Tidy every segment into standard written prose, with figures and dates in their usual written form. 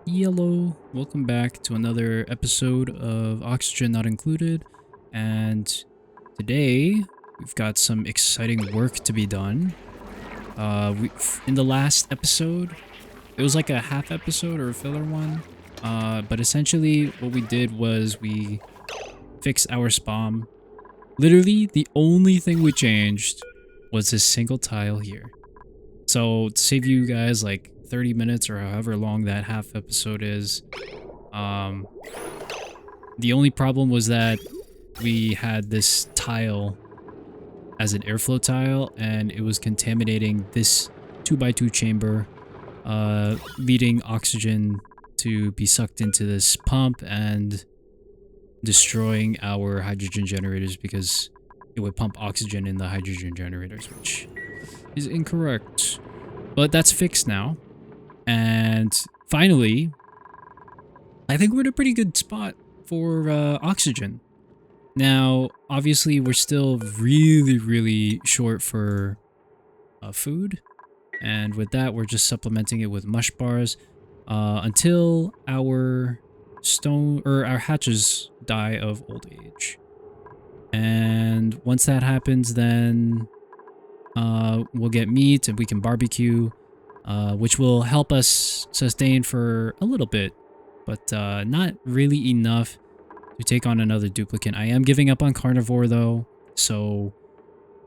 Hello, welcome back to another episode of Oxygen Not Included, and today we've got some exciting work to be done. In the last episode, it was like a half episode or a filler one, but essentially what we did was we fixed our spawn. Literally, the only thing we changed was this single tile here. So to save you guys like 30 minutes or however long that half episode is, the only problem was that we had this tile as an airflow tile and it was contaminating this 2x2 chamber, leading oxygen to be sucked into this pump and destroying our hydrogen generators because it would pump oxygen in the hydrogen generators, which is incorrect. But that's fixed now. And finally, I think we're in a pretty good spot for oxygen. Now, obviously, we're still really short for food. And with that, we're just supplementing it with mush bars until our our hatches die of old age. And once that happens, then we'll get meat and we can barbecue, which will help us sustain for a little bit, but not really enough to take on another duplicant. I am giving up on carnivore though, so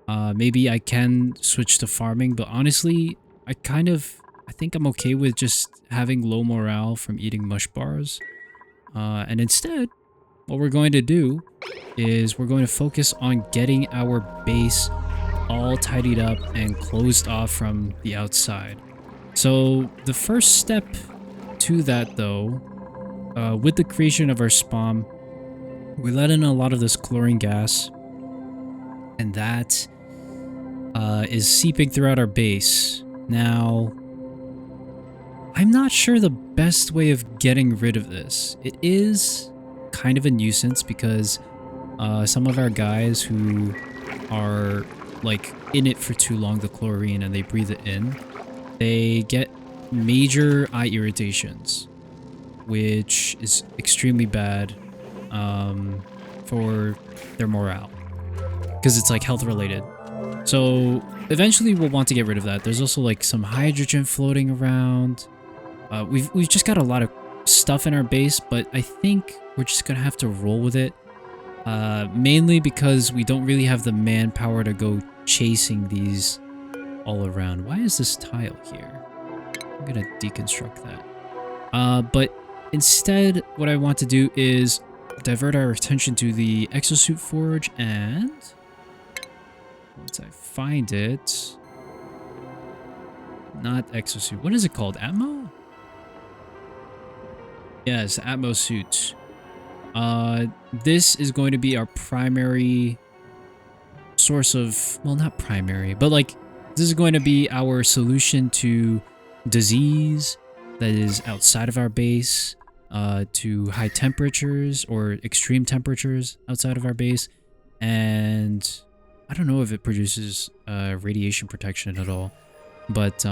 maybe I can switch to farming, but honestly, I think I'm okay with just having low morale from eating mush bars. And instead, what we're going to do is we're going to focus on getting our base all tidied up and closed off from the outside. So the first step to that though, with the creation of our spawn, we let in a lot of this chlorine gas, and that is seeping throughout our base. Now, I'm not sure the best way of getting rid of this. It is kind of a nuisance because some of our guys who are like in it for too long, the chlorine, and they breathe it in, they get major eye irritations, which is extremely bad for their morale because it's like health related. So eventually we'll want to get rid of that. There's also like some hydrogen floating around. We've just got a lot of stuff in our base, but I think we're just gonna have to roll with it. Mainly because we don't really have the manpower to go chasing these all around. Why is this tile here? I'm gonna deconstruct that. But instead, what I want to do is divert our attention to the exosuit forge, and once I find it, not exosuit, what is it called? Atmo? Yes, Atmo suit. This is going to be our primary source of, well, not primary, but like this is going to be our solution to disease that is outside of our base, to high temperatures or extreme temperatures outside of our base, and I don't know if it produces radiation protection at all, but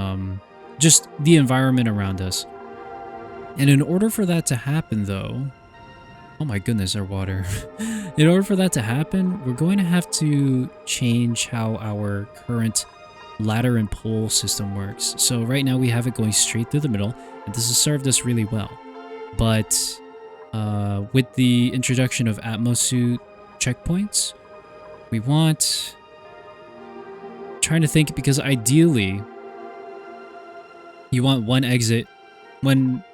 just the environment around us. And in order for that to happen though, oh my goodness, our water. In order for that to happen, we're going to have to change how our current ladder and pole system works. So right now we have it going straight through the middle, and this has served us really well. But with the introduction of Atmosuit checkpoints, we want... trying to think, because ideally you want one exit, one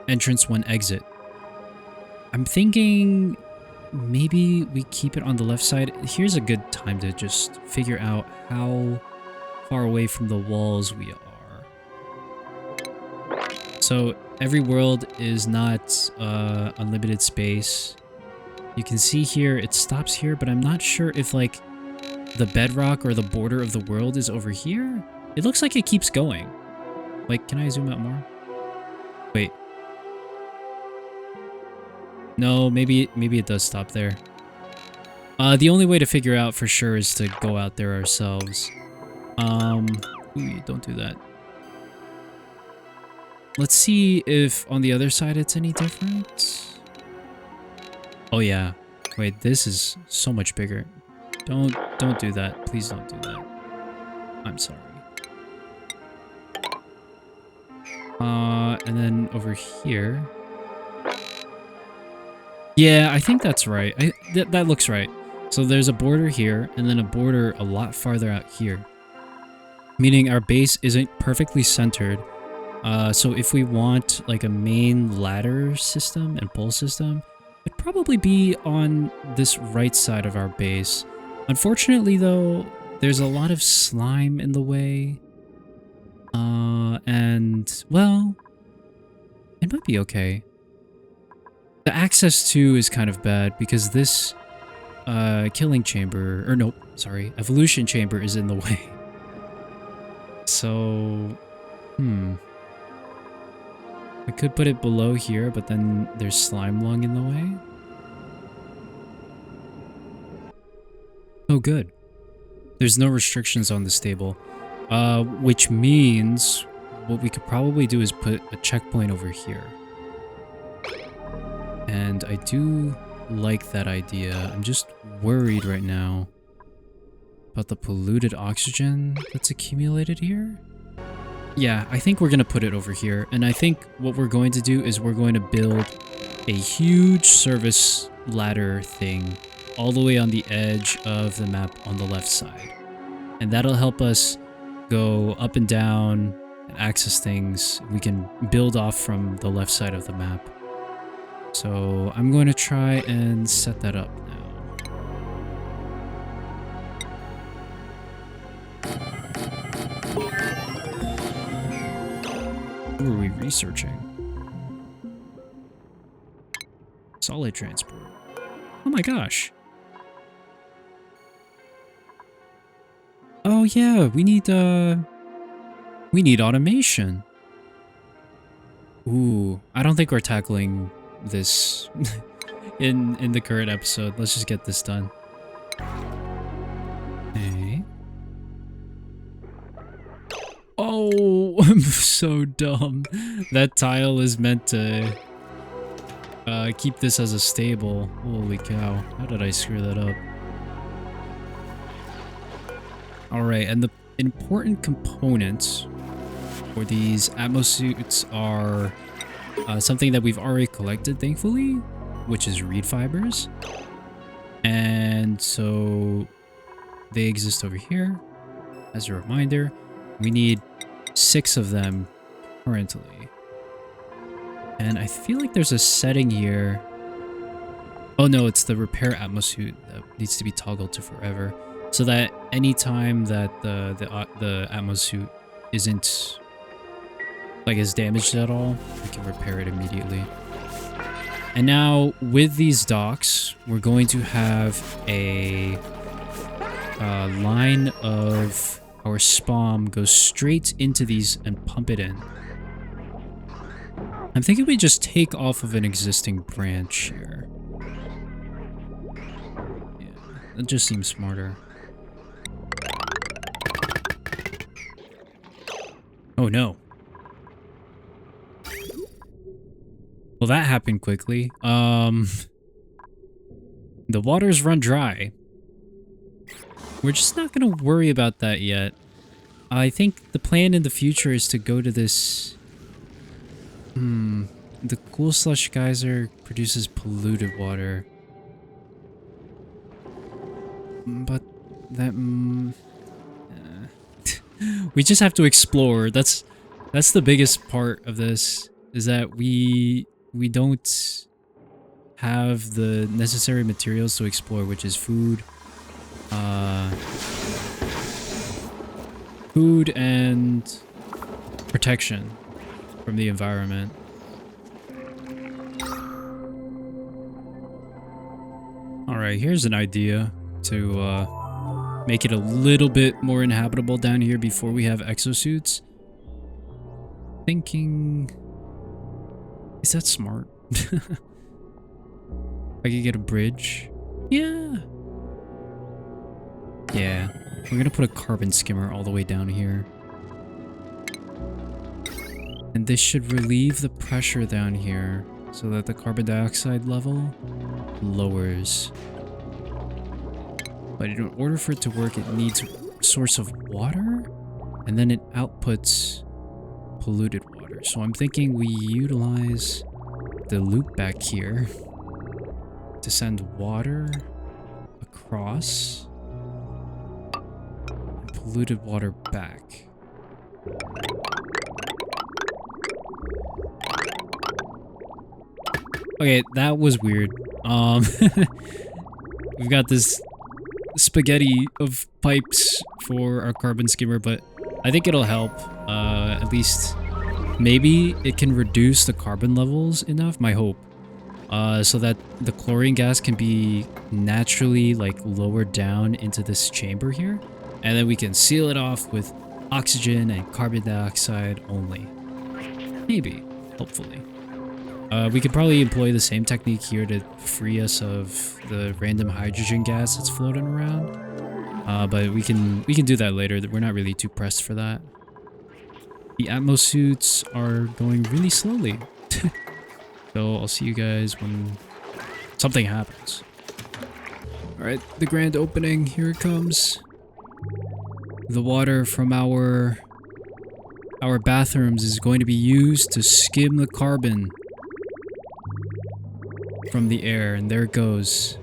entrance, one exit. I'm thinking maybe we keep it on the left side. Here's a good time to just figure out how far away from the walls we are. So every world is not unlimited space. You can see here it stops here, but I'm not sure if like the bedrock or the border of the world is over here. It looks like it keeps going. Like, can I zoom out more? Wait. No, maybe it does stop there. The only way to figure out for sure is to go out there ourselves. Ooh, don't do that. Let's see if on the other side it's any different. Oh yeah. Wait, this is so much bigger. Don't do that. Please don't do that. I'm sorry. And then over here. Yeah, I think that's right. That looks right. So there's a border here, and then a border a lot farther out here. Meaning our base isn't perfectly centered. So if we want like a main ladder system and pole system, it'd probably be on this right side of our base. Unfortunately though, there's a lot of slime in the way. And well, it might be okay. The access to is kind of bad because this killing chamber, or nope, sorry, evolution chamber is in the way. So, I could put it below here, but then there's slime lung in the way. Oh, good. There's no restrictions on this table, which means what we could probably do is put a checkpoint over here. And I do like that idea. I'm just worried right now about the polluted oxygen that's accumulated here. Yeah, I think we're going to put it over here. And I think what we're going to do is we're going to build a huge service ladder thing all the way on the edge of the map on the left side. And that'll help us go up and down and access things. We can build off from the left side of the map. So I'm going to try and set that up now. Who are we researching? Solid transport. Oh my gosh. Oh yeah, we need automation. Ooh, I don't think we're tackling this in the current episode. Let's just get this done. Okay. Oh, I'm so dumb. That tile is meant to keep this as a stable. Holy cow. How did I screw that up? Alright, and the important components for these atmosuits are something that we've already collected, thankfully, which is reed fibers. And so they exist over here. As a reminder, we need 6 of them currently. And I feel like there's a setting here. Oh no, it's the repair atmosuit that needs to be toggled to forever. So that anytime that the atmosuit isn't like is damaged at all, we can repair it immediately. And now with these docks, we're going to have a line of our spam go straight into these and pump it in. I'm thinking we just take off of an existing branch here. Yeah, that just seems smarter. Oh no. Well, that happened quickly. The waters run dry. We're just not gonna worry about that yet. I think the plan in the future is to go to this... The cool slush geyser produces polluted water. But that... we just have to explore. That's the biggest part of this, is that we don't have the necessary materials to explore, which is food. Food and protection from the environment. Alright, here's an idea to make it a little bit more inhabitable down here before we have exosuits. Thinking... Is that smart? I could get a bridge. Yeah. Yeah. We're gonna put a carbon skimmer all the way down here. And this should relieve the pressure down here so that the carbon dioxide level lowers. But in order for it to work, it needs a source of water, and then it outputs polluted water. So I'm thinking we utilize the loop back here to send water across and polluted water back. Okay, that was weird. We've got this spaghetti of pipes for our carbon skimmer, but I think it'll help. At least maybe it can reduce the carbon levels enough, my hope, so that the chlorine gas can be naturally like lowered down into this chamber here, and then we can seal it off with oxygen and carbon dioxide only. Maybe, hopefully. We could probably employ the same technique here to free us of the random hydrogen gas that's floating around. But we can do that later. We're not really too pressed for that. The Atmos suits are going really slowly. So I'll see you guys when something happens. Alright, the grand opening. Here it comes. The water from our bathrooms is going to be used to skim the carbon from the air, and there it goes.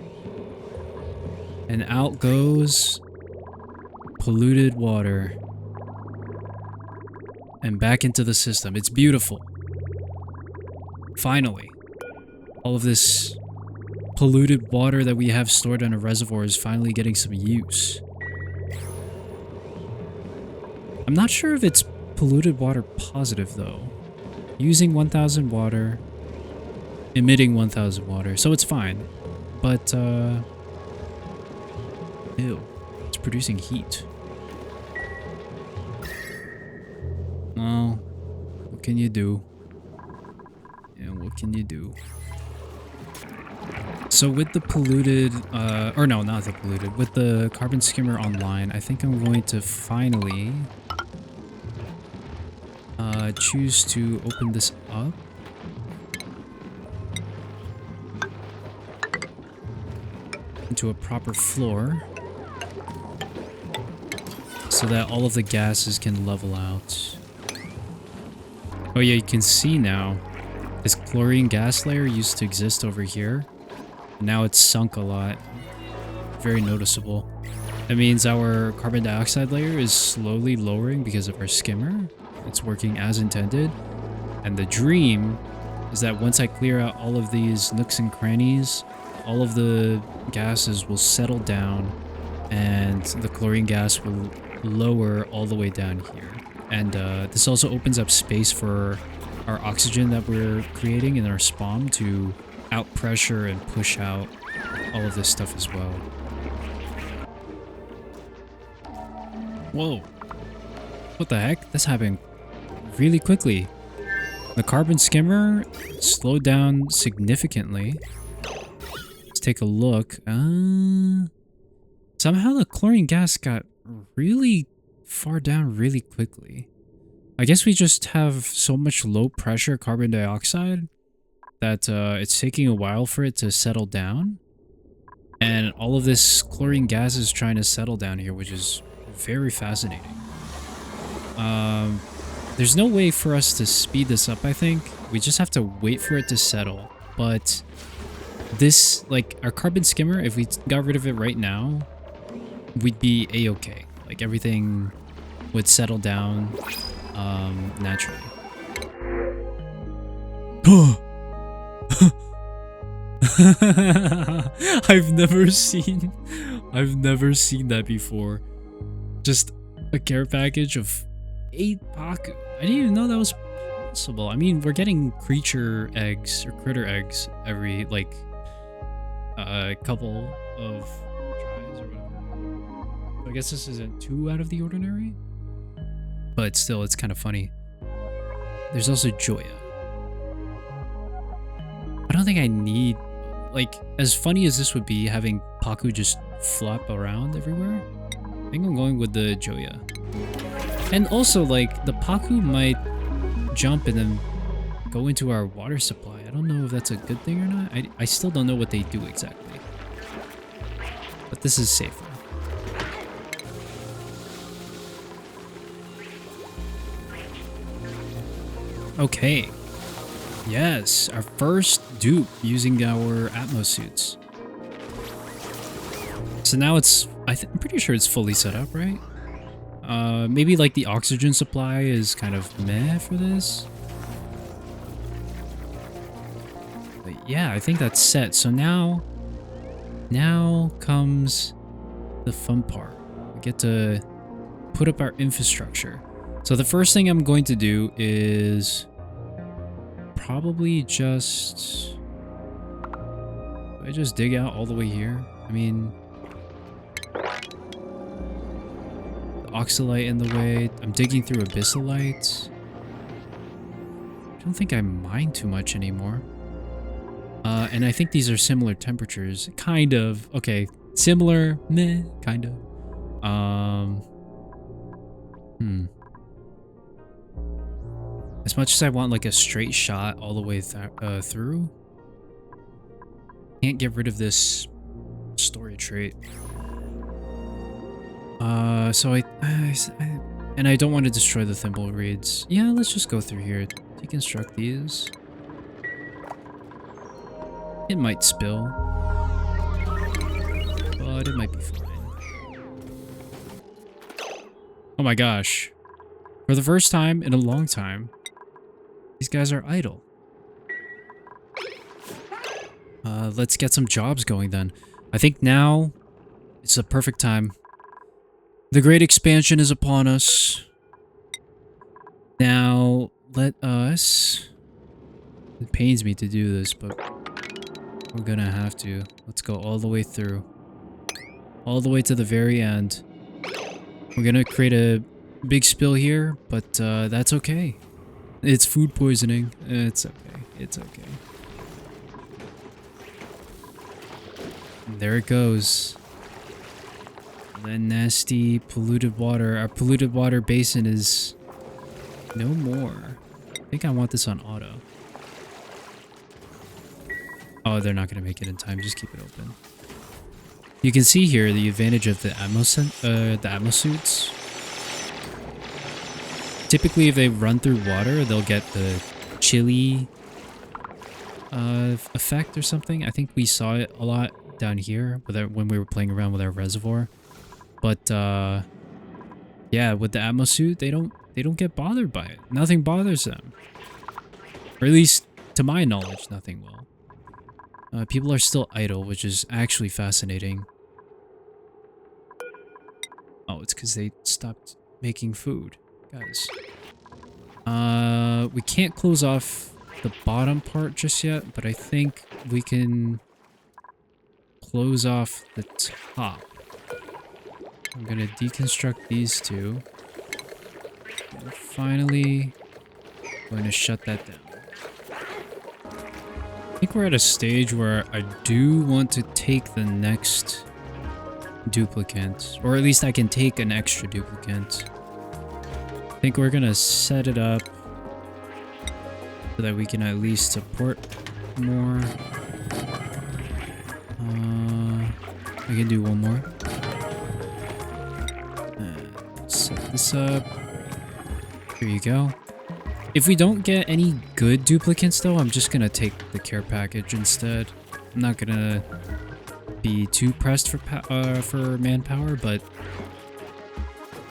And out goes polluted water. And back into the system. It's beautiful. Finally. All of this polluted water that we have stored in a reservoir is finally getting some use. I'm not sure if it's polluted water positive though. Using 1000 water, emitting 1000 water, so it's fine. But ew, it's producing heat. Well, what can you do? Yeah, what can you do? So with the polluted, or no, not the polluted, with the carbon skimmer online, I think I'm going to finally choose to open this up. Into a proper floor. So that all of the gases can level out. Oh yeah, you can see now, this chlorine gas layer used to exist over here. Now it's sunk a lot. Very noticeable. That means our carbon dioxide layer is slowly lowering because of our skimmer. It's working as intended. And the dream is that once I clear out all of these nooks and crannies, all of the gases will settle down and the chlorine gas will lower all the way down here. And this also opens up space for our oxygen that we're creating in our spawn to out pressure and push out all of this stuff as well. Whoa. What the heck? That's happening really quickly. The carbon skimmer slowed down significantly. Let's take a look. Somehow the chlorine gas got really far down really quickly. I guess we just have so much low pressure carbon dioxide that it's taking a while for it to settle down. And all of this chlorine gas is trying to settle down here, which is very fascinating. There's no way for us to speed this up, I think. We just have to wait for it to settle. But this, like, our carbon skimmer, if we got rid of it right now, we'd be a-okay. Like, everything would settle down naturally. I've never seen that before. Just a care package of 8 Paku. I didn't even know that was possible. I mean, we're getting creature eggs or critter eggs every like couple of tries or whatever. I guess this isn't too out of the ordinary, but still, it's kind of funny. There's also Joya. I don't think I need, like, as funny as this would be having Paku just flop around everywhere, I think I'm going with the Joya. And also, like, the Paku might jump and then go into our water supply. I don't know if that's a good thing or not. I still don't know what they do exactly. But this is safer. Okay. Yes, our first dupe using our Atmos suits. So now it's, I'm pretty sure it's fully set up, right? Maybe like the oxygen supply is kind of meh for this. But yeah, I think that's set. So now comes the fun part. We get to put up our infrastructure. So the first thing I'm going to do is probably just... Do I just dig out all the way here? I mean... The oxalite in the way. I'm digging through abyssalite. I don't think I mine too much anymore. And I think these are similar temperatures. Kind of. Okay. Similar. Meh. Kind of. As much as I want like a straight shot all the way through, can't get rid of this story trait. So and I don't want to destroy the thimble reeds. Yeah, let's just go through here. Deconstruct these. It might spill, but it might be fine. Oh my gosh. For the first time in a long time, these guys are idle. Let's get some jobs going then. I think now it's the perfect time. The great expansion is upon us. Now, let us... It pains me to do this, but we're gonna have to. Let's go all the way through. All the way to the very end. We're gonna create a big spill here, but that's okay. It's food poisoning. It's okay. It's okay. There it goes. The nasty polluted water. Our polluted water basin is no more. I think I want this on auto. Oh, they're not going to make it in time. Just keep it open. You can see here the advantage of the Atmos suits. Typically, if they run through water, they'll get the chilly effect or something. I think we saw it a lot down here when we were playing around with our reservoir. But yeah, with the Atmos suit, they don't get bothered by it. Nothing bothers them, or at least to my knowledge, nothing will. People are still idle, which is actually fascinating. Oh, it's because they stopped making food. Guys. We can't close off the bottom part just yet, but I think we can close off the top. I'm gonna deconstruct these two. And finally, going to shut that down. I think we're at a stage where I do want to take the next duplicant, or at least I can take an extra duplicant. I think we're gonna set it up so that we can at least support more. I can do one more. Set this up. Here you go. If we don't get any good duplicants though, I'm just gonna take the care package instead. I'm not gonna be too pressed for manpower, but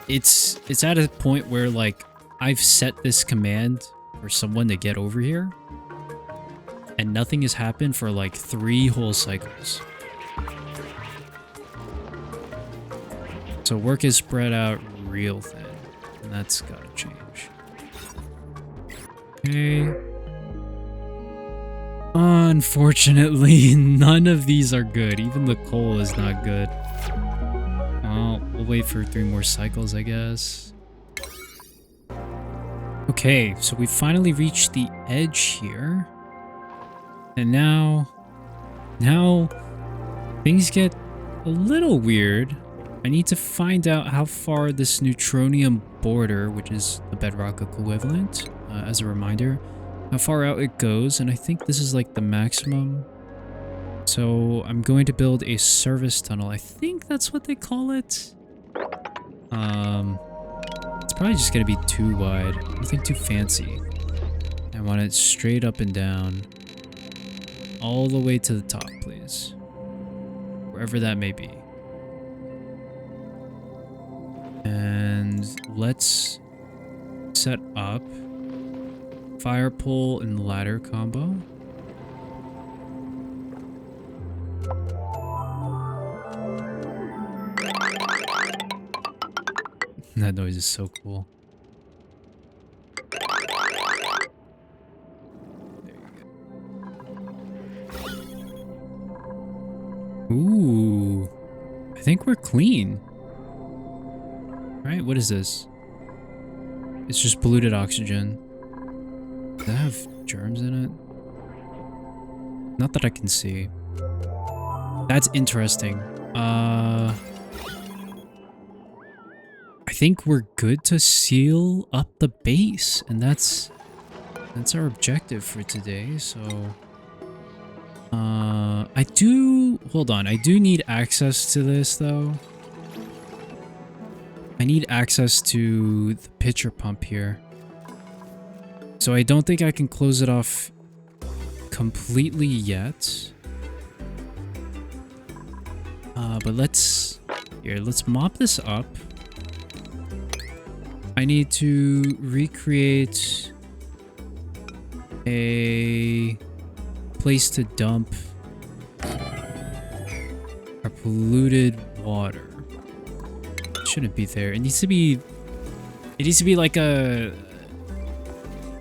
it's at a point where like I've set this command for someone to get over here and nothing has happened for like 3 whole cycles. So work is spread out real thin, and that's gotta change. Okay. Unfortunately, none of these are good. Even the coal is not good. Well, we'll wait for 3 more cycles, I guess. Okay, so we finally reached the edge here. And now things get a little weird. I need to find out how far this neutronium border, which is the bedrock equivalent, as a reminder how far out it goes, and I think this is like the maximum. So I'm going to build a service tunnel. I think that's what they call it. It's probably just gonna be too wide. Nothing too fancy. I want it straight up and down. All the way to the top, please. Wherever that may be. And let's set up fire pole and ladder combo. That noise is so cool. There you go. Ooh. I think we're clean. Right? What is this? It's just polluted oxygen. Does that have germs in it? Not that I can see. That's interesting. I think we're good to seal up the base, and that's our objective for today. So hold on, I do need access to this though. I need access to the pitcher pump here. So I don't think I can close it off completely yet. But let's mop this up. I need to recreate a place to dump our polluted water. It shouldn't be there. It needs to be like a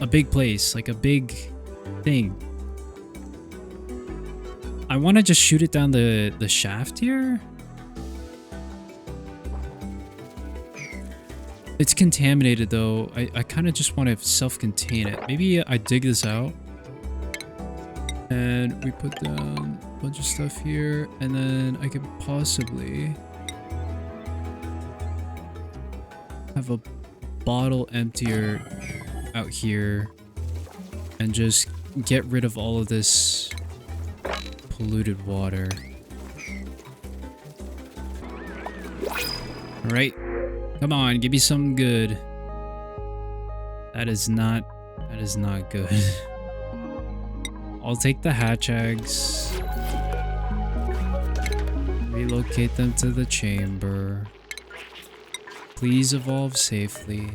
big place, like a big thing. I want to just shoot it down the shaft here. It's contaminated though. I kind of just want to self-contain it. Maybe I dig this out and we put down a bunch of stuff here, and then I could possibly have a bottle emptier out here and just get rid of all of this polluted water. All right. Come on, give me something good. That is not good. I'll take the hatch eggs. Relocate them to the chamber. Please evolve safely.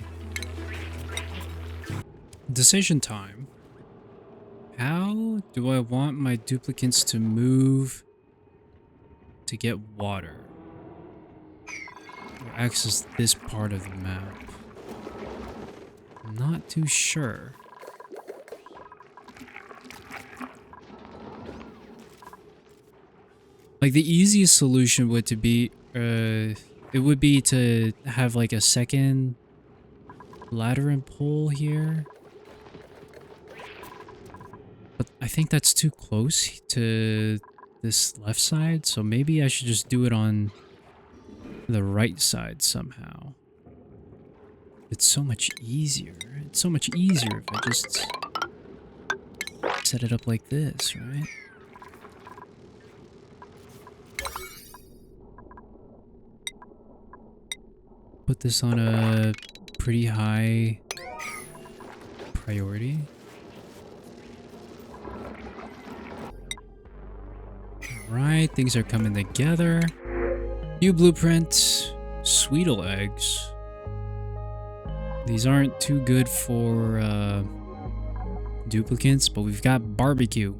Decision time. How do I want my duplicants to move to get water? Or access this part of the map? I'm not too sure. Like the easiest solution would be to have like a second ladder and pole here. But I think that's too close to this left side, so maybe I should just do it on the right side somehow. It's so much easier. It's so much easier if I just set it up like this, right? Put this on a pretty high priority. Alright, things are coming together. New blueprint. Sweetle eggs. These aren't too good for duplicants, but we've got barbecue.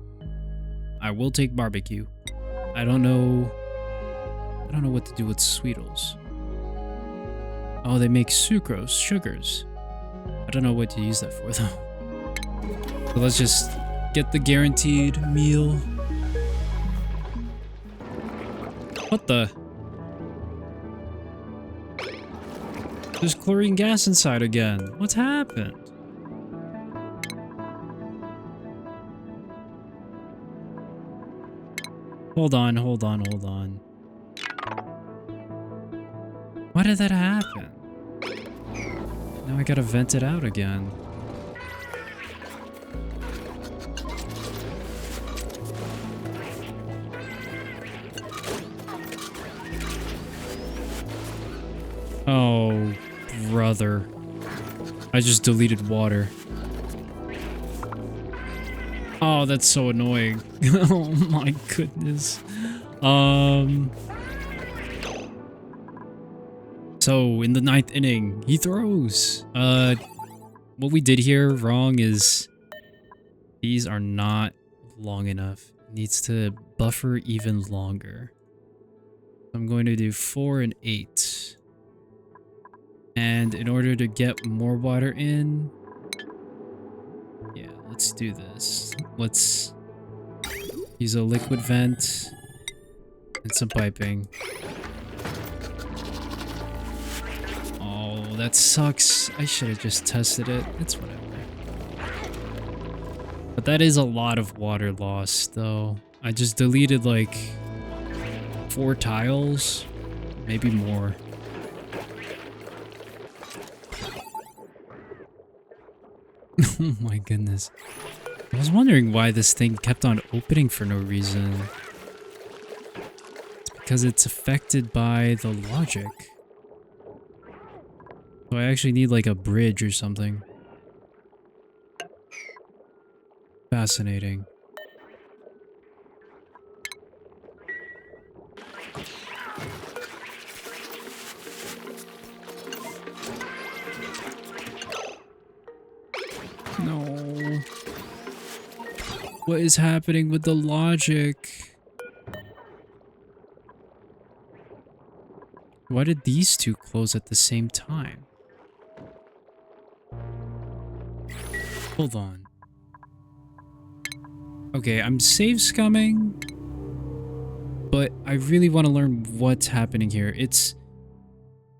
I will take barbecue. I don't know what to do with Sweetles. Oh, they make sucrose, sugars. I don't know what to use that for though. So let's just get the guaranteed meal. What the? There's chlorine gas inside again. What's happened? Hold on. Why did that happen? Now I gotta vent it out again. Oh, brother. I just deleted water. Oh, that's so annoying. Oh my goodness. So in the 9th inning, he throws. What we did here wrong is these are not long enough. It needs to buffer even longer. I'm going to do 4 and 8. And in order to get more water in, yeah, let's do this. Let's use a liquid vent and some piping. Oh, that sucks. I should have just tested it. It's whatever. But that is a lot of water lost, though. I just deleted like 4 tiles, maybe more. Oh my goodness. I was wondering why this thing kept on opening for no reason. It's because it's affected by the logic. So I actually need like a bridge or something. Fascinating. No. What is happening with the logic? Why did these two close at the same time? Hold on. Okay, I'm save scumming, but I really want to learn what's happening here.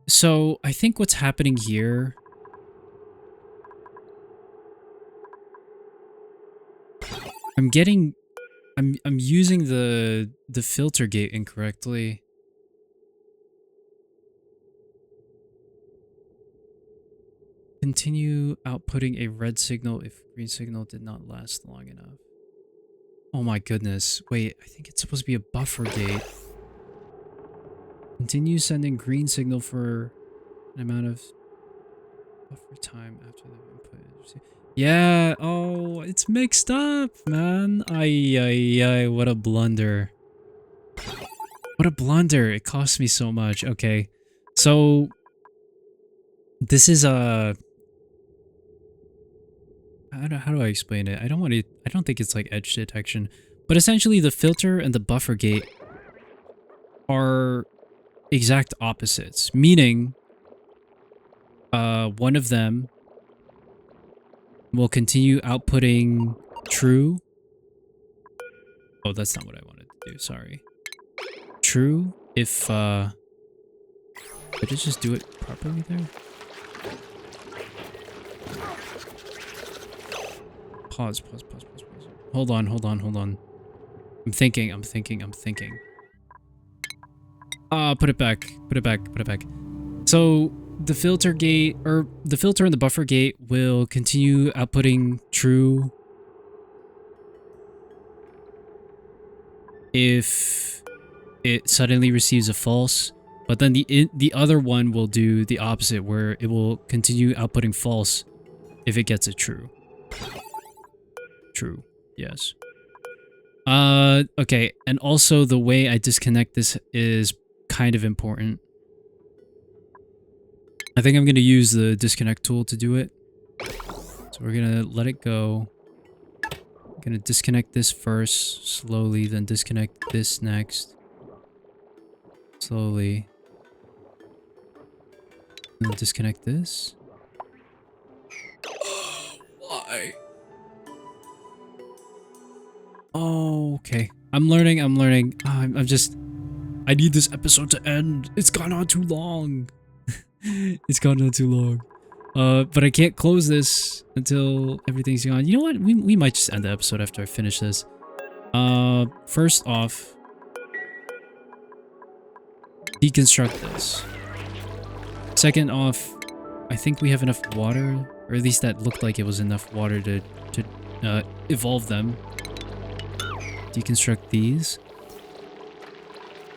So I think what's happening here, I'm using the filter gate incorrectly. Continue outputting a red signal if green signal did not last long enough. Oh my goodness. Wait, I think it's supposed to be a buffer gate. Continue sending green signal for an amount of buffer time after the input. Yeah, oh, it's mixed up, man. Ay, what a blunder. What a blunder. It cost me so much. Okay. So this is a how do I explain it? I don't think it's like edge detection, but essentially the filter and the buffer gate are exact opposites, meaning one of them will continue outputting true. Oh, that's not what I wanted to do, sorry. True if did it just do it properly there? Pause. Hold on. I'm thinking. Put it back. So the filter gate, or the filter and the buffer gate will continue outputting true if it suddenly receives a false, but then the other one will do the opposite, where it will continue outputting false if it gets a true. True, yes. Okay, and also the way I disconnect this is kind of important. I think I'm going to use the disconnect tool to do it. So we're going to let it go. I'm going to disconnect this first, slowly, then disconnect this next. Slowly. And disconnect this. Why? Oh, okay. I'm learning. I'm just... I need this episode to end. It's gone on too long. It's gone on too long. But I can't close this until everything's gone. You know what? We might just end the episode after I finish this. First off, deconstruct this. Second off, I think we have enough water, or at least that looked like it was enough water to evolve them. Deconstruct these.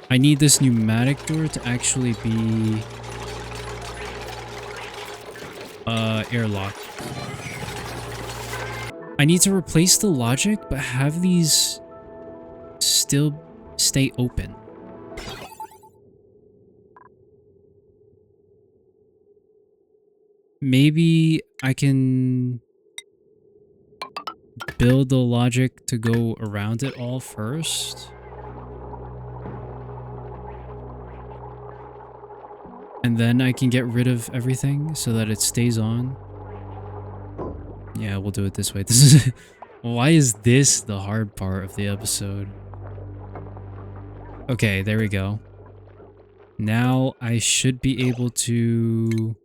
I need this pneumatic door to actually be airlock. I need to replace the logic, but have these still stay open. Maybe I can build the logic to go around it all first. And then I can get rid of everything so that it stays on. Yeah, we'll do it this way. This is why is this the hard part of the episode? Okay, there we go. Now I should be able to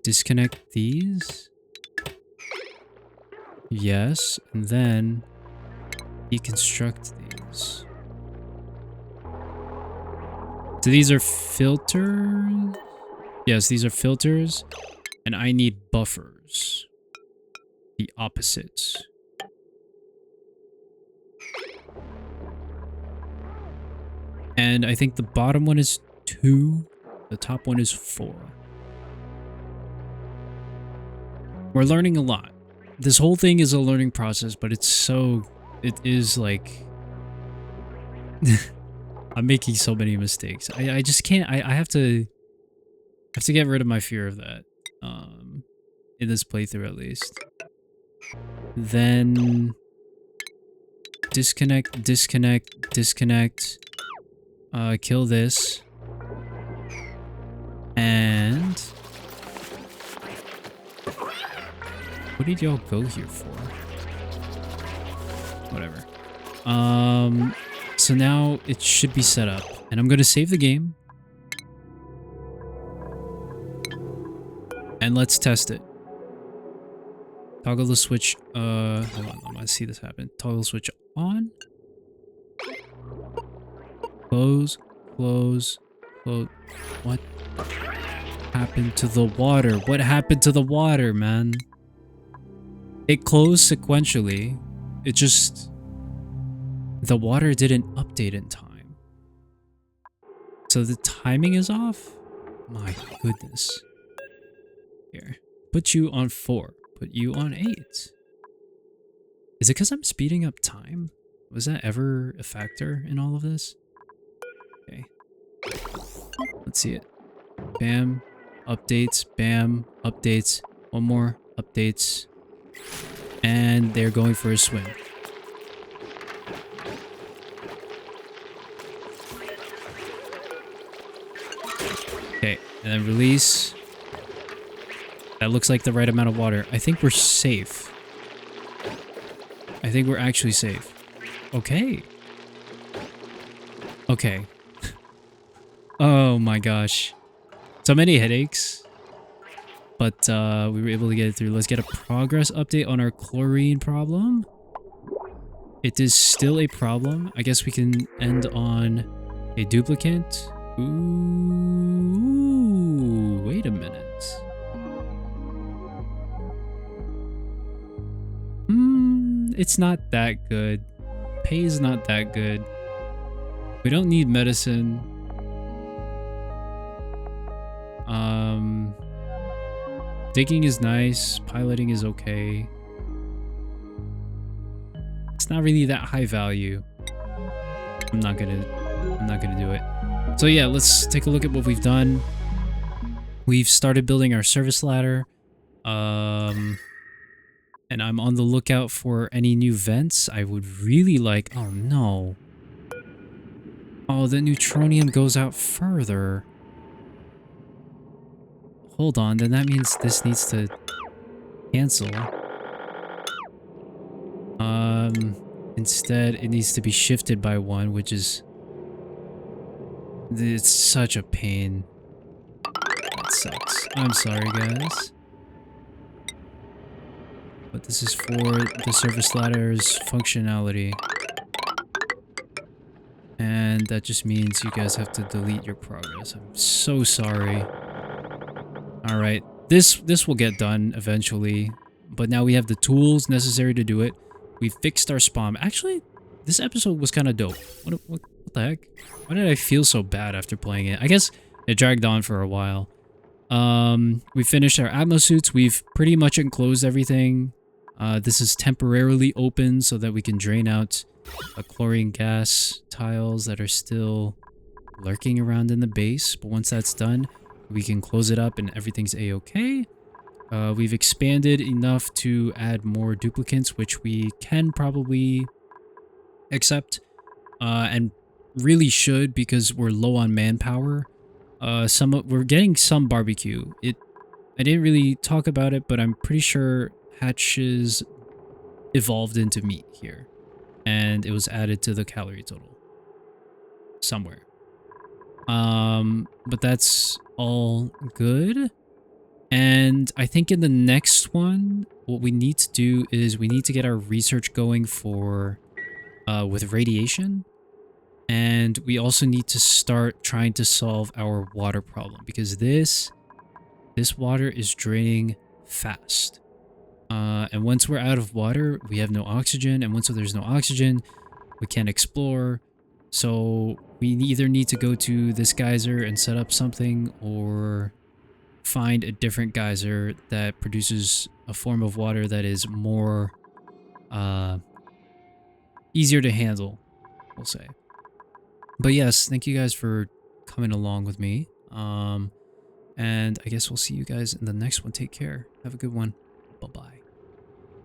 disconnect these. Yes, and then deconstruct these. So these are filters? Yes, these are filters. And I need buffers. The opposites. And I think the bottom one is 2. The top one is 4. We're learning a lot. This whole thing is a learning process, but it's so... It is like... I'm making so many mistakes. I just can't... I have to get rid of my fear of that. In this playthrough, at least. Then... Disconnect, disconnect, disconnect. Kill this. And... What did y'all go here for? Whatever. So now it should be set up. And I'm gonna save the game. And let's test it. Toggle the switch, hold on, I want to see this happen. Toggle switch on. Close, close, close. What happened to the water? What happened to the water, man? It closed sequentially. It just... The water didn't update in time. So the timing is off? My goodness. Here. Put you on 4. Put you on 8. Is it because I'm speeding up time? Was that ever a factor in all of this? Okay. Let's see it. Bam. Updates. Bam. Updates. One more. Updates. And they're going for a swim. Okay, and then release. That looks like the right amount of water. I think we're safe. I think we're actually safe. Okay. Okay. Oh my gosh. So many headaches. But we were able to get it through. Let's get a progress update on our chlorine problem. It is still a problem. I guess we can end on a duplicant. Ooh, wait a minute. It's not that good. Pay is not that good. We don't need medicine. Digging is nice. Piloting is okay. It's not really that high value. I'm not gonna do it. So yeah, let's take a look at what we've done. We've started building our service ladder. And I'm on the lookout for any new vents. I would really like... Oh no. Oh, the neutronium goes out further. Hold on, then that means this needs to cancel. Instead, it needs to be shifted by 1, which is... It's such a pain. That sucks. I'm sorry, guys. But this is for the service ladder's functionality. And that just means you guys have to delete your progress. I'm so sorry. Alright, this will get done eventually. But now we have the tools necessary to do it. We fixed our spawn. Actually, this episode was kind of dope. What the heck? Why did I feel so bad after playing it? I guess it dragged on for a while. We finished our Atmos suits. We've pretty much enclosed everything. This is temporarily open so that we can drain out chlorine gas tiles that are still lurking around in the base. But once that's done, we can close it up and everything's a-okay. We've expanded enough to add more duplicants, which we can probably accept. And really should, because we're low on manpower. We're getting some barbecue. I didn't really talk about it, but I'm pretty sure hatches evolved into meat here, and it was added to the calorie total somewhere. But that's all good. And I think in the next one, what we need to do is we need to get our research going for with radiation. And we also need to start trying to solve our water problem, because this water is draining fast. And once we're out of water, we have no oxygen. And once there's no oxygen, we can't explore. So we either need to go to this geyser and set up something, or find a different geyser that produces a form of water that is more easier to handle, we'll say. But yes, thank you guys for coming along with me. And I guess we'll see you guys in the next one. Take care. Have a good one. Bye-bye.